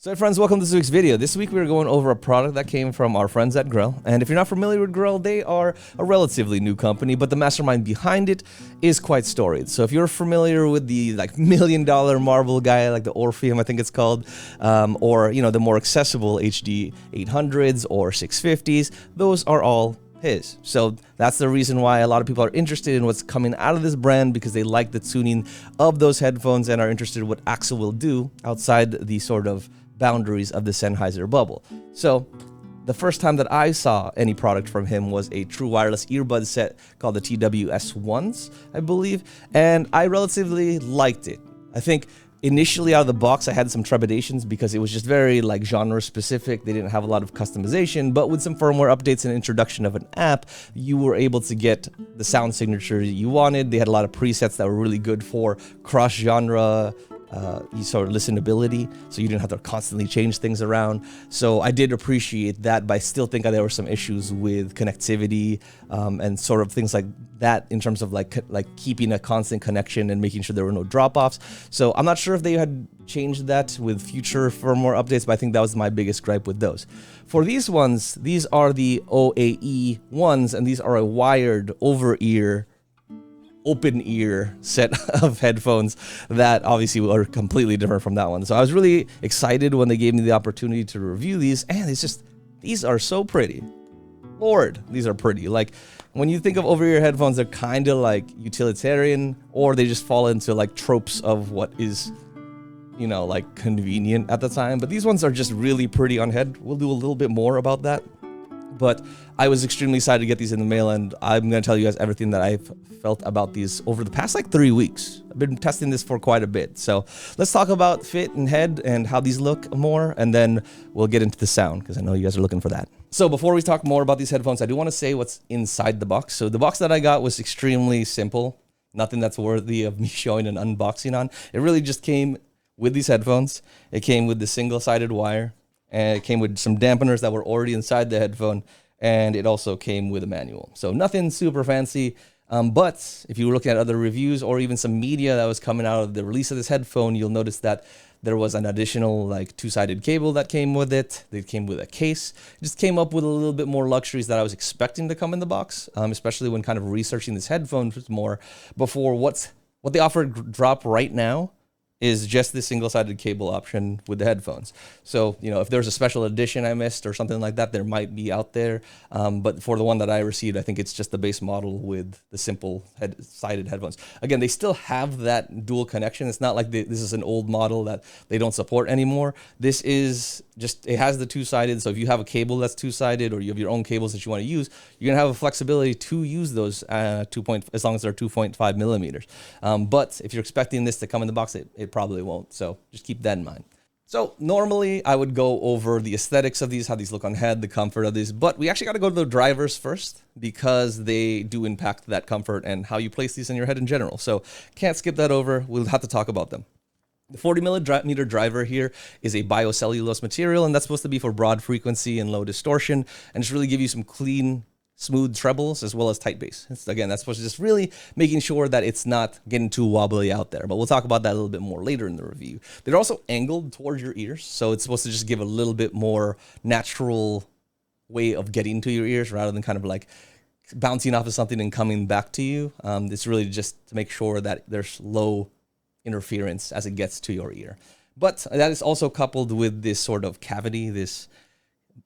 So hey friends, welcome to this week's video. This week we are going over a product that came from our friends at Grell. And if you're not familiar with Grell, they are a relatively new company, but the mastermind behind it is quite storied. So if you're familiar with the $1 million marble guy, like the Orpheum, I think it's called, or the more accessible HD 800s or 650s, those are all his. So that's the reason why a lot of people are interested in what's coming out of this brand, because they like the tuning of those headphones and are interested in what 𝐲𝐶 will do outside the sort of boundaries of the Sennheiser bubble. So the first time that I saw any product from him was a true wireless earbud set called the TWS1s, I believe, and I relatively liked it. I think initially out of the box I had some trepidations because it was just very genre specific. They didn't have a lot of customization, but with some firmware updates and introduction of an app, you were able to get the sound signature you wanted. They had a lot of presets that were really good for cross-genre sort of listenability, so you didn't have to constantly change things around. So I did appreciate that, but I still think there were some issues with connectivity and sort of things like that in terms of like keeping a constant connection and making sure there were no drop-offs. So I'm not sure if they had changed that with future firmware updates, but I think that was my biggest gripe with those. For these ones, these are the OAE1s, and these are a wired over-ear open ear set of headphones that obviously are completely different from that one. So I was really excited when they gave me the opportunity to review these, and these are so pretty. Lord, these are pretty. Like when you think of over-ear headphones, they're kind of like utilitarian, or they just fall into like tropes of what is convenient at the time. But these ones are just really pretty on head. We'll do a little bit more about that. But I was extremely excited to get these in the mail, and I'm going to tell you guys everything that I've felt about these over the past 3 weeks. I've been testing this for quite a bit. So let's talk about fit and head and how these look more, and then we'll get into the sound, because I know you guys are looking for that. So before we talk more about these headphones, I do want to say what's inside the box. So the box that I got was extremely simple. Nothing that's worthy of me showing an unboxing on. It really just came with these headphones. It came with the single-sided wire, and it came with some dampeners that were already inside the headphone, and it also came with a manual. So nothing super fancy, but if you were looking at other reviews or even some media that was coming out of the release of this headphone, you'll notice that there was an additional two-sided cable that came with it. It came with a case. It just came up with a little bit more luxuries that I was expecting to come in the box, especially when kind of researching this headphone more before what they offered drop right now is just the single-sided cable option with the headphones. So, if there's a special edition I missed or something like that, there might be out there. But for the one that I received, I think it's just the base model with the simple sided headphones. Again, they still have that dual connection. It's not like this is an old model that they don't support anymore. This is it has the two-sided. So if you have a cable that's two-sided, or you have your own cables that you want to use, you're gonna have a flexibility to use those as long as they're 2.5 millimeters. But if you're expecting this to come in the box, it probably won't. So just keep that in mind. So normally I would go over the aesthetics of these, how these look on head, the comfort of these, but we actually got to go to the drivers first, because they do impact that comfort and how you place these in your head in general. So can't skip that over. We'll have to talk about them. The 40 millimeter driver here is a biocellulose material, and that's supposed to be for broad frequency and low distortion, and just really give you some clean, smooth trebles as well as tight bass. Again, that's supposed to just really making sure that it's not getting too wobbly out there, but we'll talk about that a little bit more later in the review. They're also angled towards your ears, so it's supposed to just give a little bit more natural way of getting to your ears rather than kind of like bouncing off of something and coming back to you. It's really just to make sure that there's low interference as it gets to your ear. But that is also coupled with this sort of cavity, this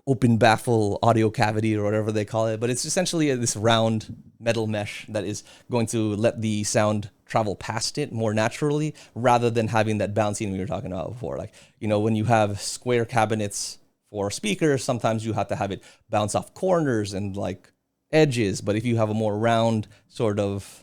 open baffle audio cavity or whatever they call it, but it's essentially this round metal mesh that is going to let the sound travel past it more naturally, rather than having that bouncing we were talking about before. When you have square cabinets for speakers, sometimes you have to have it bounce off corners and edges, but if you have a more round sort of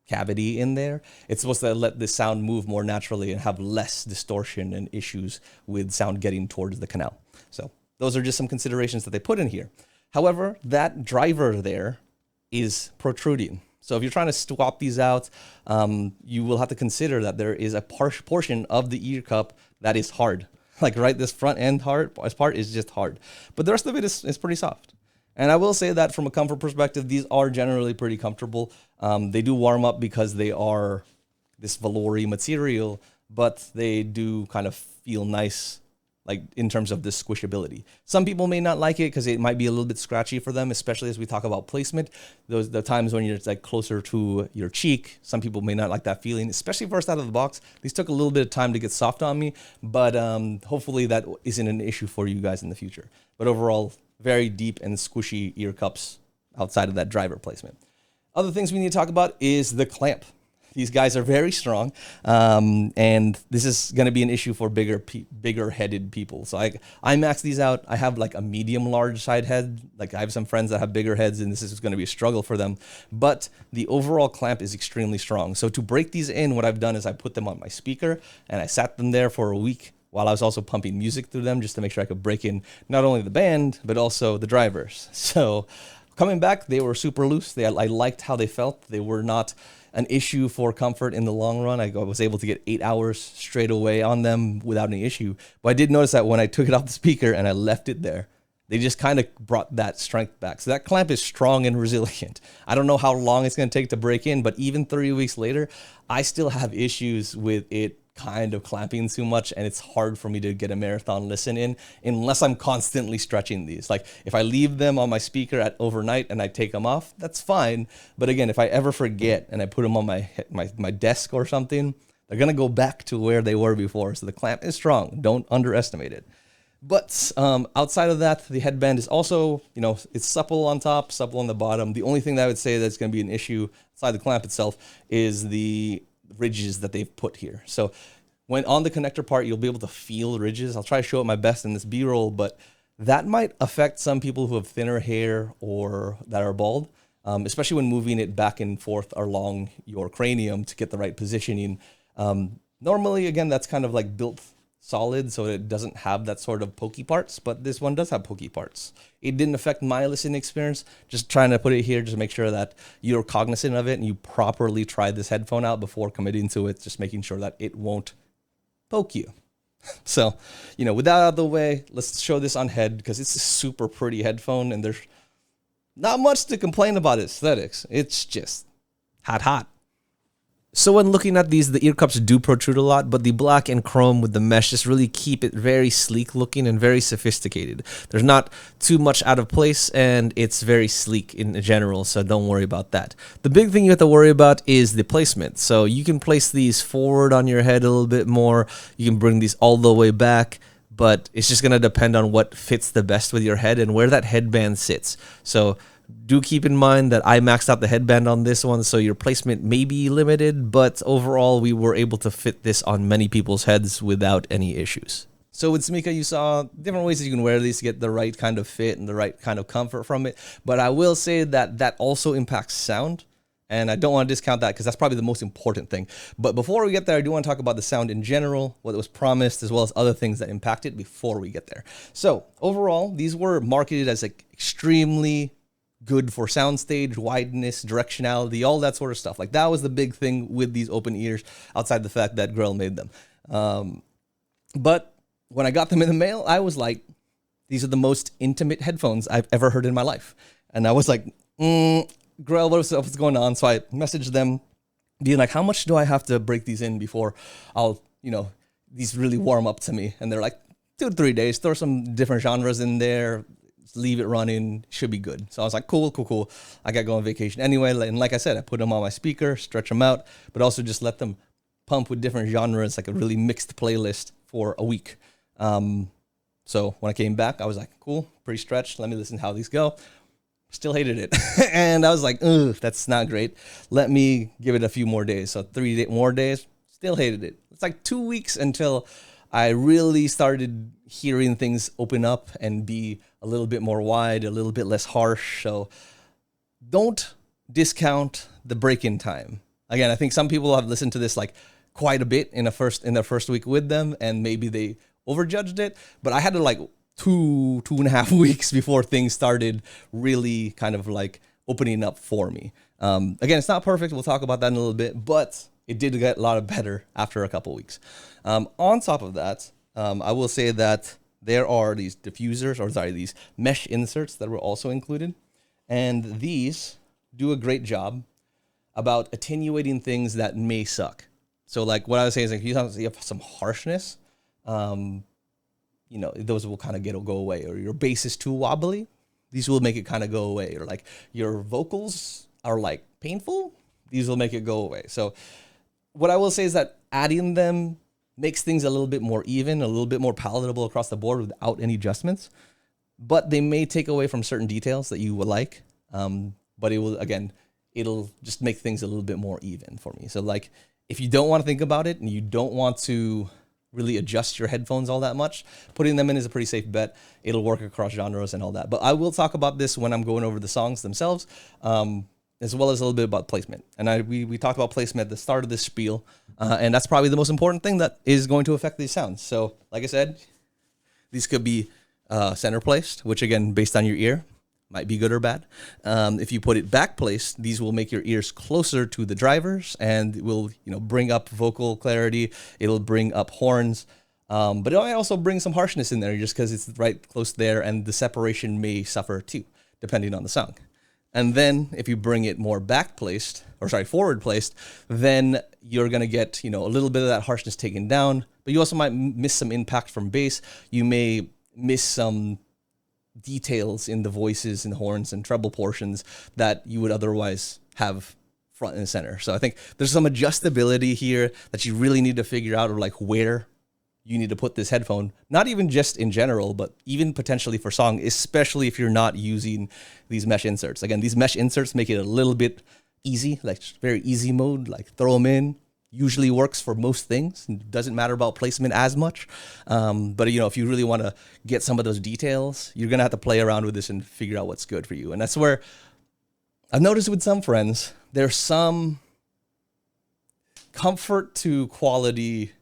cavity in there, it's supposed to let the sound move more naturally and have less distortion and issues with sound getting towards the canal. So those are just some considerations that they put in here. However, that driver there is protruding. So if you're trying to swap these out, you will have to consider that there is a portion of the ear cup that is hard. This front end part is just hard. But the rest of it is pretty soft. And I will say that from a comfort perspective, these are generally pretty comfortable. They do warm up because they are this velour material, but they do kind of feel nice like in terms of the squishability. Some people may not like it because it might be a little bit scratchy for them, especially as we talk about placement. The times when you're like closer to your cheek, some people may not like that feeling, especially first out of the box. These took a little bit of time to get soft on me, but hopefully that isn't an issue for you guys in the future. But overall, very deep and squishy ear cups outside of that driver placement. Other things we need to talk about is the clamp. These guys are very strong, and this is going to be an issue for bigger-headed people. So I max these out. I have like a medium-large side head. Like I have some friends that have bigger heads, and this is going to be a struggle for them. But the overall clamp is extremely strong. So to break these in, what I've done is I put them on my speaker, and I sat them there for a week while I was also pumping music through them just to make sure I could break in not only the band, but also the drivers. So coming back, they were super loose. I liked how they felt. They were not an issue for comfort in the long run. I was able to get 8 hours straight away on them without any issue. But I did notice that when I took it off the speaker and I left it there, they just kind of brought that strength back. So that clamp is strong and resilient. I don't know how long it's going to take to break in, but even 3 weeks later, I still have issues with it kind of clamping too much, and it's hard for me to get a marathon listen in unless I'm constantly stretching these. Like if I leave them on my speaker at overnight and I take them off, that's fine. But again, if I ever forget and I put them on my desk or something, they're gonna go back to where they were before. So the clamp is strong. Don't underestimate it. But outside of that, the headband is also, it's supple on top, supple on the bottom. The only thing that I would say that's going to be an issue outside the clamp itself is the ridges that they've put here. So when on the connector part, you'll be able to feel ridges. I'll try to show it my best in this B-roll, but that might affect some people who have thinner hair or that are bald, especially when moving it back and forth along your cranium to get the right positioning. Normally, again, that's kind of like built solid, so it doesn't have that sort of pokey parts, but this one does have pokey parts. It didn't affect my listening experience. Just trying to put it here just to make sure that you're cognizant of it and you properly try this headphone out before committing to it, just making sure that it won't poke you. So, with that out of the way, let's show this on head because it's a super pretty headphone and there's not much to complain about aesthetics. It's just hot. So when looking at these, the ear cups do protrude a lot, but the black and chrome with the mesh just really keep it very sleek looking and very sophisticated. There's not too much out of place, and it's very sleek in general, so don't worry about that. The big thing you have to worry about is the placement. So you can place these forward on your head a little bit more. You can bring these all the way back, but it's just going to depend on what fits the best with your head and where that headband sits. So do keep in mind that I maxed out the headband on this one, so your placement may be limited, but overall we were able to fit this on many people's heads without any issues. So with 𝐷𝐿𝐼, you saw different ways that you can wear these to get the right kind of fit and the right kind of comfort from it, but I will say that that also impacts sound, and I don't want to discount that because that's probably the most important thing. But before we get there, I do want to talk about the sound in general, what was promised, as well as other things that impact it before we get there. So overall, these were marketed as like extremely good for soundstage, wideness, directionality, all that sort of stuff. Like that was the big thing with these open ears outside the fact that Grell made them. But when I got them in the mail, I was like, these are the most intimate headphones I've ever heard in my life. And I was like, Grell, what's going on? So I messaged them being like, how much do I have to break these in before I'll, these really warm up to me? And they're like, 2 to 3 days, throw some different genres in there, leave it running, should be good. So I was like, cool. I got to go on vacation anyway. And like I said, I put them on my speaker, stretch them out, but also just let them pump with different genres, like a really mixed playlist for a week. So when I came back, I was like, cool, pretty stretched. Let me listen to how these go. Still hated it. And I was like, ugh, that's not great. Let me give it a few more days. So 3 more days, still hated it. It's like 2 weeks until I really started hearing things open up and be a little bit more wide, a little bit less harsh. So don't discount the break-in time. Again, I think some people have listened to this like quite a bit in their first week with them, and maybe they overjudged it. But I had to like 2.5 weeks before things started really kind of like opening up for me. Again, it's not perfect. We'll talk about that in a little bit, but it did get a lot better after a couple weeks. On top of that, I will say that there are these these mesh inserts that were also included. And these do a great job about attenuating things that may suck. So like what I was saying is like, you have some harshness, those will kind of go away. Or your bass is too wobbly, these will make it kind of go away. Or like your vocals are like painful, these will make it go away. So what I will say is that adding them makes things a little bit more even, a little bit more palatable across the board without any adjustments. But they may take away from certain details that you would like. But it'll just make things a little bit more even for me. So like, if you don't want to think about it and you don't want to really adjust your headphones all that much, putting them in is a pretty safe bet. It'll work across genres and all that. But I will talk about this when I'm going over the songs themselves, as well as a little bit about placement. And we talked about placement at the start of this spiel, and that's probably the most important thing that is going to affect these sounds. So like I said, these could be center placed, which again, based on your ear, might be good or bad. If you put it back placed, these will make your ears closer to the drivers and will bring up vocal clarity. It'll bring up horns, but it might also bring some harshness in there just because it's right close there, and the separation may suffer too, depending on the song. And then if you bring it more forward placed, then you're gonna get a little bit of that harshness taken down, but you also might miss some impact from bass. You may miss some details in the voices and horns and treble portions that you would otherwise have front and center. So I think there's some adjustability here that you really need to figure out, or like where you need to put this headphone, not even just in general, but even potentially for song, especially if you're not using these mesh inserts. Again, these mesh inserts make it a little bit easy, like very easy mode, like throw them in. Usually works for most things. It doesn't matter about placement as much. But if you really want to get some of those details, you're going to have to play around with this and figure out what's good for you. And that's where I've noticed with some friends, there's some comfort to quality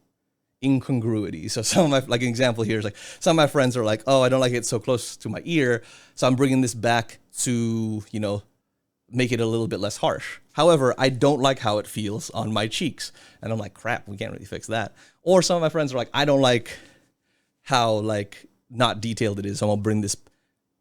incongruity. So some of my, like an example here is like, some of my friends are like, oh, I don't like it so close to my ear, so I'm bringing this back to, make it a little bit less harsh. However, I don't like how it feels on my cheeks. And I'm like, crap, we can't really fix that. Or some of my friends are like, I don't like how like not detailed it is, so I'm gonna bring this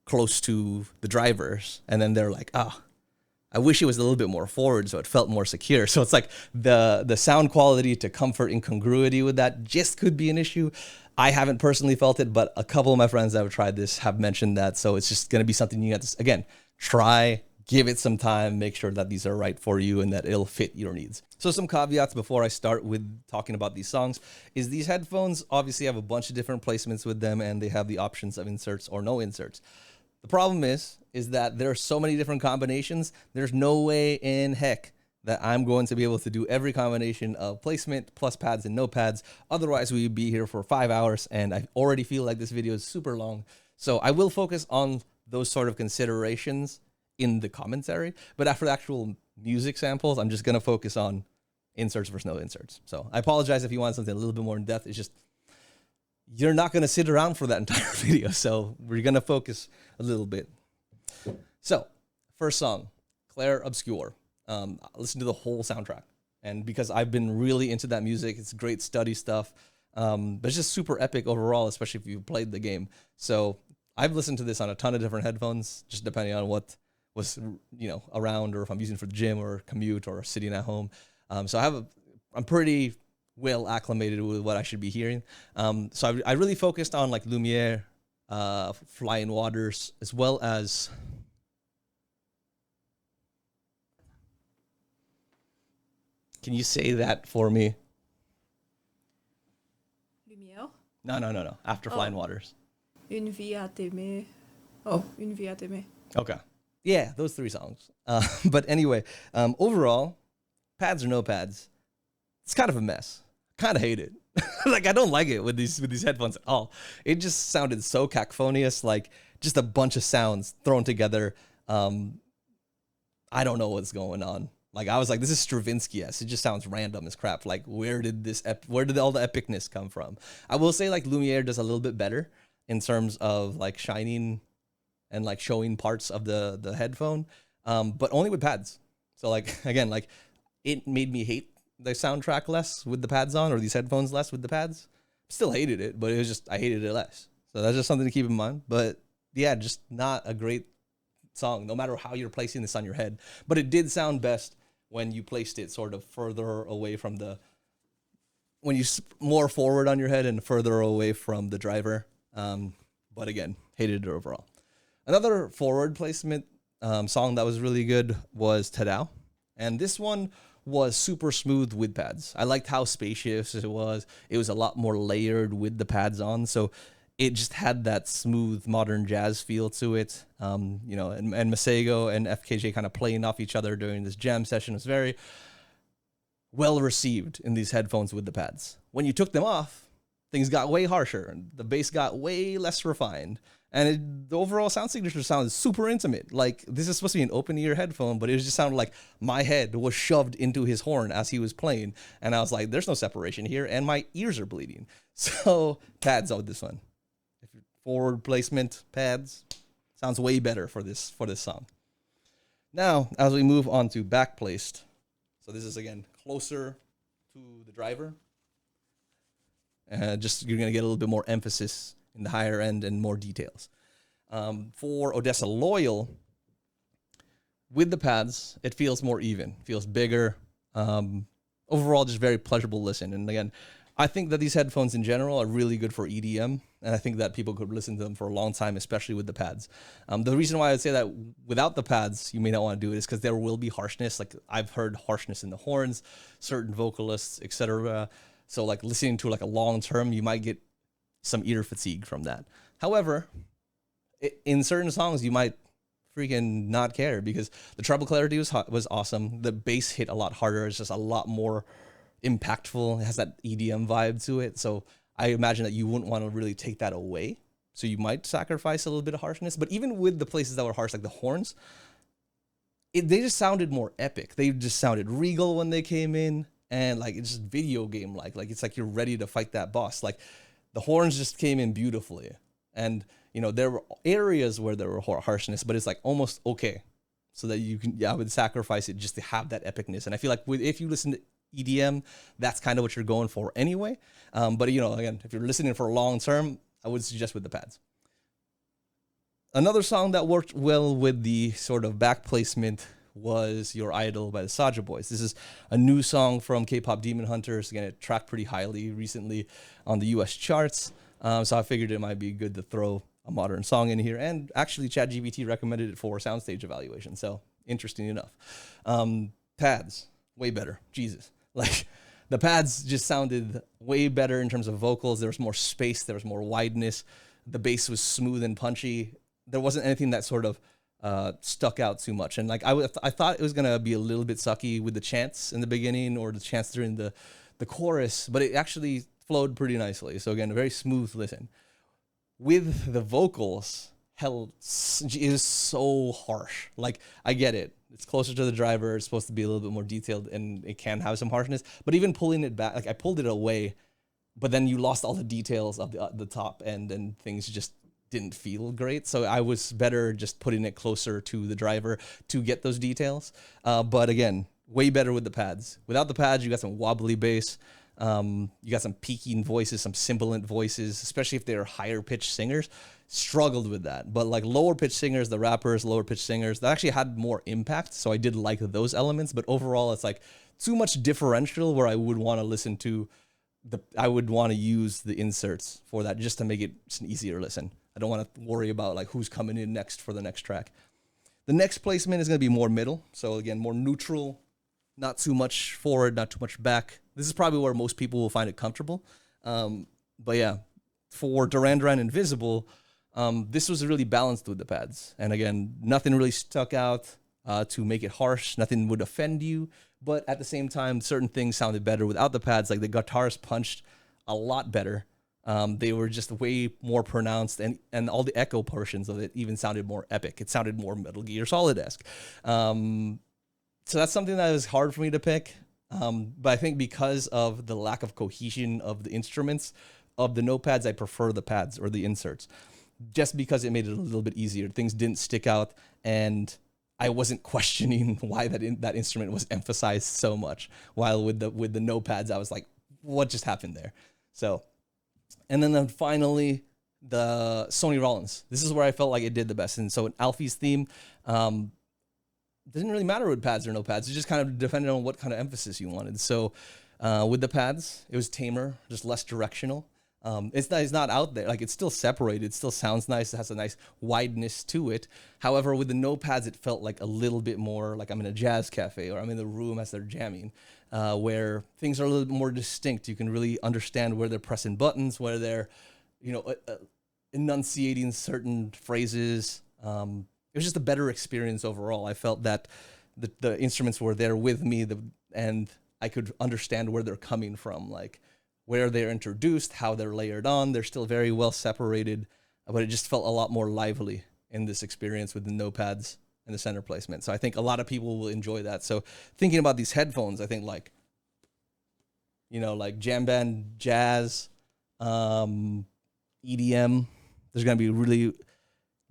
close to the drivers. And then they're like, I wish it was a little bit more forward so it felt more secure. So it's like the sound quality to comfort incongruity with that just could be an issue. I haven't personally felt it, but a couple of my friends that have tried this have mentioned that. So it's just going to be something you have to, again, try, give it some time, make sure that these are right for you and that it'll fit your needs. So some caveats before I start with talking about these songs is these headphones obviously have a bunch of different placements with them, and they have the options of inserts or no inserts. The problem is that there are so many different combinations. There's no way in heck that I'm going to be able to do every combination of placement plus pads and no pads. Otherwise, we'd be here for 5 hours, and I already feel like this video is super long. So I will focus on those sort of considerations in the commentary, but after the actual music samples, I'm just going to focus on inserts versus no inserts. So I apologize if you want something a little bit more in depth. It's just, you're not going to sit around for that entire video. So we're going to focus a little bit. So first song, Clair Obscur. Listen to the whole soundtrack. And because I've been really into that music, it's great study stuff. But it's just super epic overall, especially if you've played the game. So I've listened to this on a ton of different headphones, just depending on what was, around, or if I'm using for the gym or commute or sitting at home. So I'm pretty well acclimated with what I should be hearing. So I really focused on like Lumiere, Flying Waters, as well as can you say that for me? Lumiere? No. After Flying Waters. Une vie à t'aimer. Oh, Une vie à t'aimer. Okay. Yeah, those three songs. But anyway, overall, pads or no pads, it's kind of a mess. Kind of hate it. Like, I don't like it with these headphones at all. It just sounded so cacophonious, like just a bunch of sounds thrown together. I don't know what's going on. Like, I was like, this is Stravinsky-esque. It just sounds random as crap. Like, where did all the epicness come from? I will say, like, Lumiere does a little bit better in terms of, like, shining and, like, showing parts of the headphone, but only with pads. So, like, again, like, it made me hate the soundtrack less with the pads on, or these headphones less with the pads. Still hated it, but it was just, I hated it less. So that's just something to keep in mind. But, yeah, just not a great song, no matter how you're placing this on your head. But it did sound best when you placed it sort of further away from more forward on your head and further away from the driver. But again, hated it overall. Another forward placement song that was really good was 𝐇𝐻𝐿. And this one was super smooth with pads. I liked how spacious it was. It was a lot more layered with the pads on. So it just had that smooth modern jazz feel to it. And 𝐕𝐈𝐃𝐄 and 𝐓𝐇𝐄 kind of playing off each other during this jam session was very well received in these headphones with the pads. When you took them off, things got way harsher. The bass got way less refined. And the overall sound signature sounded super intimate. Like, this is supposed to be an open-ear headphone, but it just sounded like my head was shoved into his horn as he was playing. And I was like, there's no separation here, and my ears are bleeding. So, pads on this one. If you're forward placement, pads, sounds way better for this song. Now, as we move on to back placed, so this is, again, closer to the driver. You're going to get a little bit more emphasis in the higher end and more details. For Odessa Loyal, with the pads, it feels more even, feels bigger. Overall, just very pleasurable listen. And again, I think that these headphones in general are really good for EDM, and I think that people could listen to them for a long time, especially with the pads. The reason why I would say that without the pads, you may not want to do it is because there will be harshness. Like, I've heard harshness in the horns, certain vocalists, etc. So like listening to like a long term, you might get some ear fatigue from that. However, in certain songs, you might freaking not care because the treble clarity was awesome. The bass hit a lot harder. It's just a lot more impactful. It has that EDM vibe to it. So I imagine that you wouldn't want to really take that away. So you might sacrifice a little bit of harshness. But even with the places that were harsh, like the horns, they just sounded more epic. They just sounded regal when they came in. And like, it's just video game like it's like you're ready to fight that boss. Like, the horns just came in beautifully. And, there were areas where there were harshness, but it's like almost okay. So that you can, I would sacrifice it just to have that epicness. And I feel like if you listen to EDM, that's kind of what you're going for anyway. But, again, if you're listening for a long term, I would suggest with the pads. Another song that worked well with the sort of back placement was Your Idol by the Soulja Boys. This is a new song from K-pop Demon Hunters. Again, it tracked pretty highly recently on the US charts. So I figured it might be good to throw a modern song in here. And actually, ChatGPT recommended it for soundstage evaluation. So interesting enough. Pads, way better. Jesus. Like, the pads just sounded way better in terms of vocals. There was more space. There was more wideness. The bass was smooth and punchy. There wasn't anything that sort of stuck out too much. And like I thought it was gonna be a little bit sucky with the chants in the beginning or the chants during the chorus, but it actually flowed pretty nicely. So again, a very smooth listen. With the vocals, hell, it is so harsh. Like, I get it. It's closer to the driver. It's supposed to be a little bit more detailed, and it can have some harshness. But even pulling it back, like I pulled it away, but then you lost all the details of the top end, and things just didn't feel great. So I was better just putting it closer to the driver to get those details. But again, way better with the pads. Without the pads, you got some wobbly bass. You got some peaking voices, some sibilant voices, especially if they're higher pitched singers. Struggled with that. But like lower pitched singers, the rappers, lower pitched singers, that actually had more impact. So I did like those elements. But overall, it's like too much differential where I would want to listen to I would want to use the inserts for that just to make it just an easier listen. I don't want to worry about like who's coming in next for the next track. The next placement is going to be more middle. So again, more neutral, not too much forward, not too much back. This is probably where most people will find it comfortable. But yeah, for Duran Duran Invisible, this was really balanced with the pads. And again, nothing really stuck out to make it harsh. Nothing would offend you. But at the same time, certain things sounded better without the pads. Like the guitars punched a lot better. They were just way more pronounced, and all the echo portions of it even sounded more epic. It sounded more Metal Gear Solid-esque. So that's something that was hard for me to pick. But I think because of the lack of cohesion of the instruments, of the notepads, I prefer the pads or the inserts. Just because it made it a little bit easier. Things didn't stick out, and I wasn't questioning why that instrument was emphasized so much. While with the notepads, I was like, what just happened there? So, and then finally, the Sony Rollins. This is where I felt like it did the best. And so in Alfie's theme, didn't really matter with pads or no pads. It just kind of depended on what kind of emphasis you wanted. So with the pads, it was tamer, just less directional. It's not out there. Like, it's still separated. It still sounds nice. It has a nice wideness to it. However, with the no pads, it felt like a little bit more like I'm in a jazz cafe or I'm in the room as they're jamming, where things are a little bit more distinct. You can really understand where they're pressing buttons, where they're, enunciating certain phrases. It was just a better experience overall. I felt that the instruments were there with me, and I could understand where they're coming from, like where they're introduced, how they're layered on. They're still very well separated, but it just felt a lot more lively in this experience with the no pads and the center placement. So I think a lot of people will enjoy that. So thinking about these headphones, I think like jam band, jazz, EDM, there's going to be really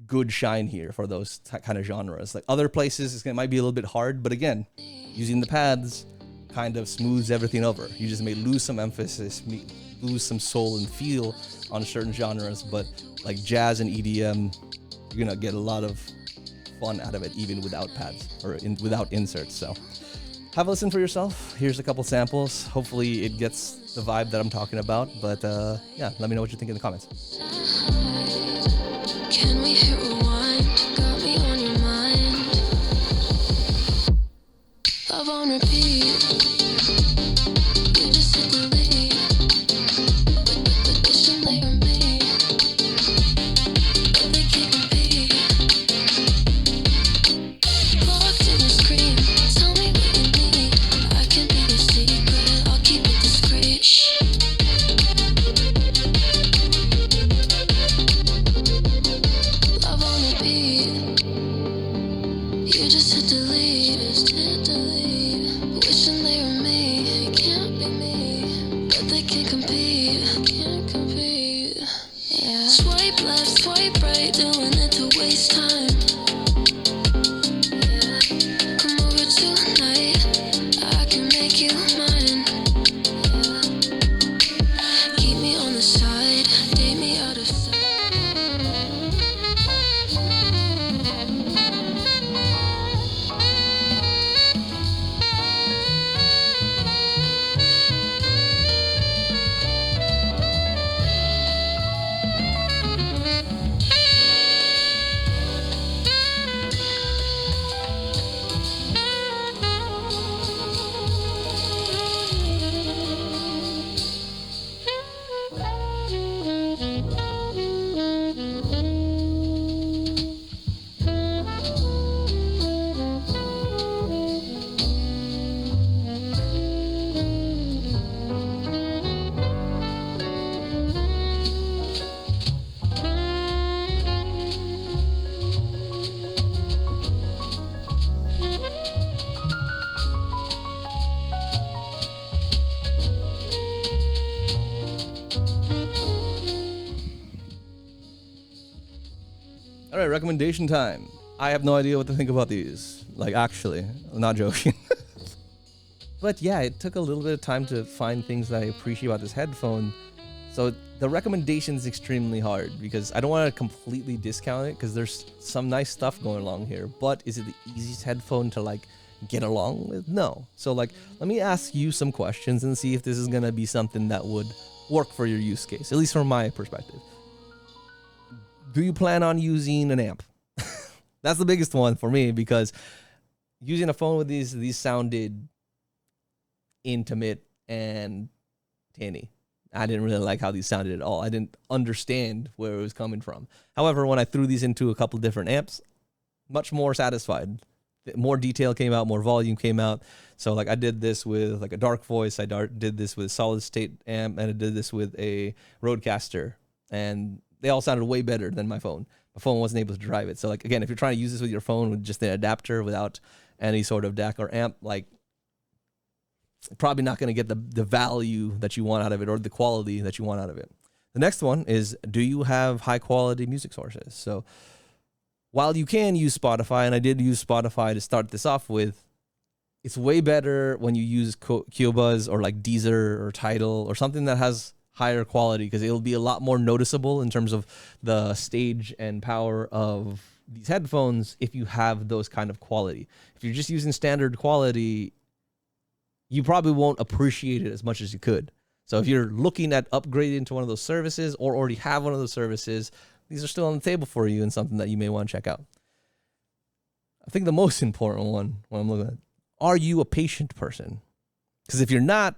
good shine here for those kind of genres. Like other places, it might be a little bit hard, but again, using the pads kind of smooths everything over. You just may lose some emphasis, lose some soul and feel on certain genres, but like jazz and EDM, you're gonna get a lot of fun out of it even without pads or without inserts. So have a listen for yourself. Here's a couple samples. Hopefully it gets the vibe that I'm talking about, but yeah, let me know what you think in the comments. Can we hit rewind? Got me on your mind. Love on repeat. You just hit delete. Wishing they were me, but they can't compete. Locked in the screen. Tell me what you need. I can be your secret. I'll keep it discreet. Love on repeat. You just hit delete. Just hit delete. Wishing they were me. It can't be me, but they can't compete. Can't compete. Yeah. Swipe left, swipe right, doing it to waste time. Yeah. Come over tonight. I can make you mine. Yeah. Keep me on the side. Date me out of sight. All right, recommendation time. I have no idea what to think about these. Like, actually, I'm not joking. But yeah, it took a little bit of time to find things that I appreciate about this headphone. So the recommendation is extremely hard because I don't want to completely discount it because there's some nice stuff going along here. But is it the easiest headphone to like get along with? No. So like, let me ask you some questions and see if this is going to be something that would work for your use case, at least from my perspective. Do you plan on using an amp? That's the biggest one for me because using a phone with these sounded intimate and tinny. I didn't really like how these sounded at all. I didn't understand where it was coming from. However, when I threw these into a couple different amps, much more satisfied. More detail came out, more volume came out. So like I did this with like a dark voice. I did this with a solid state amp, and I did this with a Rodecaster, and they all sounded way better than my phone. My phone wasn't able to drive it. So like, again, if you're trying to use this with your phone with just an adapter without any sort of DAC or amp, like probably not going to get the value that you want out of it or the quality that you want out of it. The next one is, do you have high quality music sources? So while you can use Spotify, and I did use Spotify to start this off with, it's way better when you use Qobuz or like Deezer or Tidal or something that has higher quality, because it'll be a lot more noticeable in terms of the stage and power of these headphones if you have those kind of quality. If you're just using standard quality, you probably won't appreciate it as much as you could. So if you're looking at upgrading to one of those services or already have one of those services, these are still on the table for you and something that you may want to check out. I think the most important one when I'm looking at, are you a patient person? Because if you're not,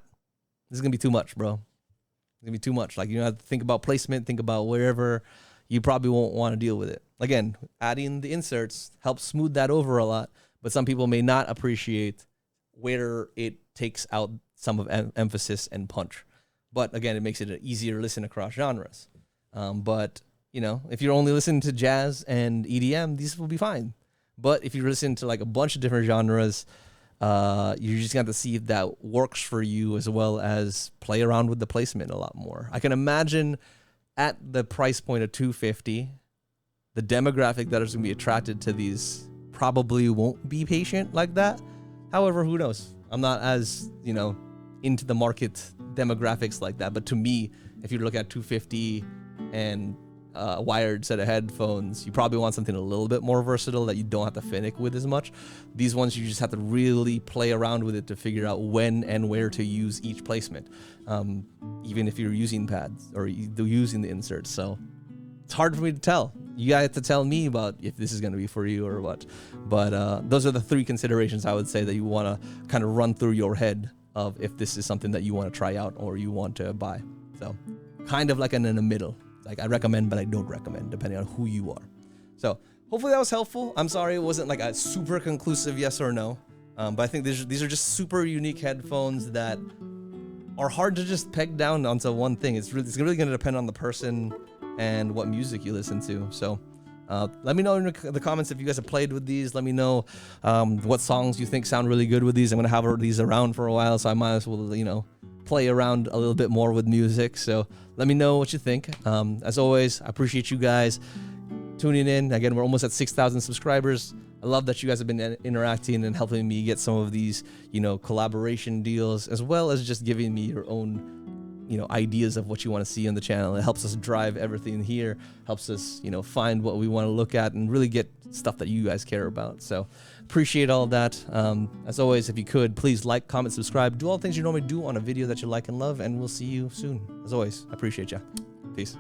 this is going to be too much, bro. It's going to be too much. Like, you have to think about placement, think about wherever. You probably won't want to deal with it. Again, adding the inserts helps smooth that over a lot, but some people may not appreciate where it takes out some of emphasis and punch. But again, it makes it an easier listen across genres. But, you know, if you're only listening to jazz and EDM, these will be fine. But if you listen to like a bunch of different genres, you're just going to have to see if that works for you, as well as play around with the placement a lot more. I can imagine at the price point of $250, the demographic that is going to be attracted to these probably won't be patient like that. However, who knows? I'm not as, you know, into the market demographics like that. But to me, if you look at $250 and a wired set of headphones, you probably want something a little bit more versatile that you don't have to finick with as much. These ones, you just have to really play around with it to figure out when and where to use each placement, even if you're using pads or using the inserts. So it's hard for me to tell. You guys have to tell me about if this is going to be for you or what. But those are the three considerations I would say that you want to kind of run through your head of if this is something that you want to try out or you want to buy. So kind of like in the middle. Like, I recommend, but I don't recommend, depending on who you are. So hopefully that was helpful. I'm sorry it wasn't like a super conclusive yes or no. But I think these are just super unique headphones that are hard to just peg down onto one thing. It's really going to depend on the person and what music you listen to. So let me know in the comments if you guys have played with these. Let me know what songs you think sound really good with these. I'm going to have these around for a while, so I might as well, you know, play around a little bit more with music. So let me know what you think. As always, I appreciate you guys tuning in. Again, we're almost at 6,000 subscribers. I love that you guys have been interacting and helping me get some of these, you know, collaboration deals, as well as just giving me your own, you know, ideas of what you want to see on the channel. It helps us drive everything here, helps us, you know, find what we want to look at and really get stuff that you guys care about. So appreciate all that. As always, if you could, please like, comment, subscribe, do all the things you normally do on a video that you like and love, and we'll see you soon. As always, I appreciate you. Peace.